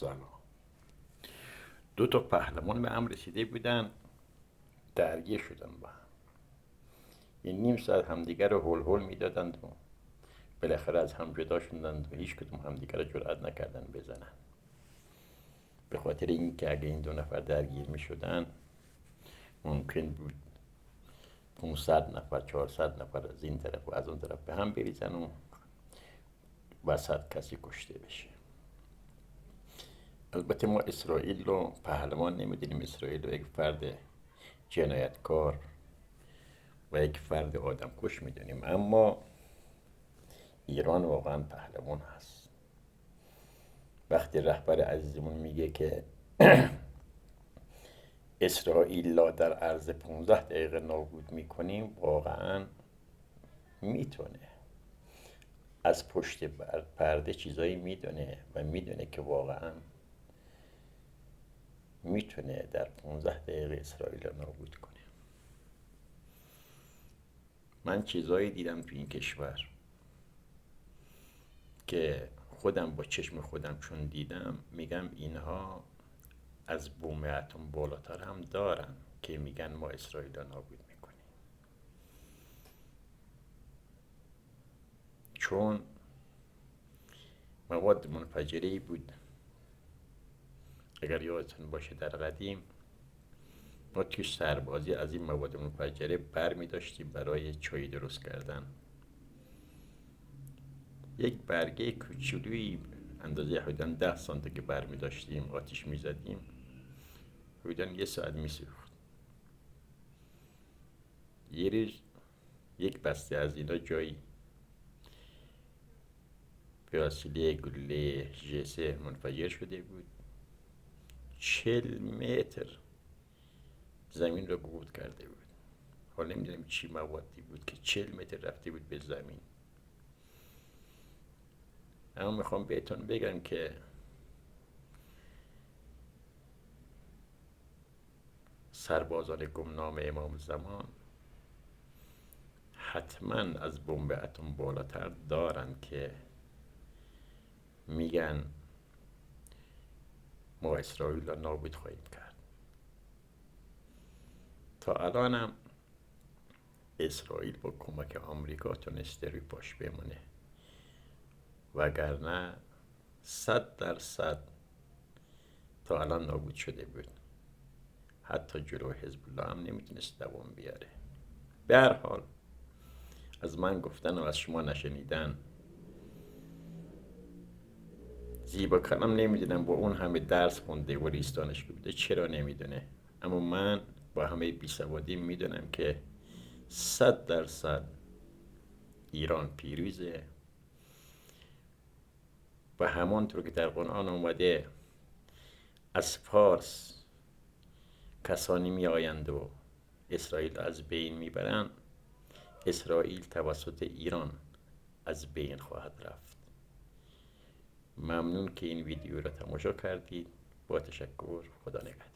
سلام. دو تا پهلوان به هم رسیده بودن، درگیر شدن با هم. یه نیم ساعت همدیگر رو هول هول میدادند و بالاخره از هم جدا شدند و هیچ کدوم همدیگر رو جرأت نکردن بزنن. به خاطر اینکه اگه این دو نفر درگیر می شدن ممکن بود 500 نفر 400 نفر از این طرف و از اون طرف به هم بریزن و وسط کسی کشته بشه. البته ما اسرائیل رو پهلوان نمیدونیم، اسرائیل رو یک فرد جنایتکار و یک فرد آدم کش میدونیم، اما ایران واقعا پهلوان هست. وقتی رهبر عزیزمون میگه که اسرائیل را در عرض 15 دقیقه نابود میکنیم، واقعا میتونه. از پشت پرده چیزایی میدونه و میدونه که واقعا میتونه در 15 دقیقه اسرائیل را نابود کنه. من چیزایی دیدم تو این کشور که خودم با چشم خودم چون دیدم میگم اینها از بوم اتم بالاتر هم دارن که میگن ما اسرائیل را نابود میکنیم. چون مواد منفجره‌ای بود، اگر یادتون باشه در قدیم ما توی سربازی از این مواد منفجره بر می داشتیم برای چای درست کردن. یک برگه کوچولویی اندازه حدوداً 10 سانتی که بر می داشتیم آتیش می زدیم، حدوداً 1 ساعت می سوخت. یه روز یک بسته از اینا جایی به وسیله گلوله ژسه منفجر شده بود. 40 متر زمین رو گود کرده بود. حالا نمیدونم چی موادی بود که 40 متر رفته بود به زمین. اما میخوام بهتون بگم که سربازان گمنام امام زمان حتما از بمب اتم بالاتر دارن که میگن ما اسرائیل را نابود خواهیم کرد. تا الانم اسرائیل با کمک آمریکا تونسته روی پاش بمونه، وگرنه 100% تا الان نابود شده بود. حتی جلو حزب الله هم نمیتونست دوام بیاره. به هر حال از من گفتن و از شما نشنیدن زیبا کلام نمیدونم با اون همه درس خونده و رئیس دانشگاه بوده چرا نمیدونه، اما من با همه بیسوادی میدونم که 100% ایران پیروزه و همانطور که در قرآن اومده از فارس کسانی می آیند و اسرائیل از بین میبرند، اسرائیل توسط ایران از بین خواهد رفت. ممنون که این ویدیو را تماشا کردید. با تشکر. خدا نگهدار.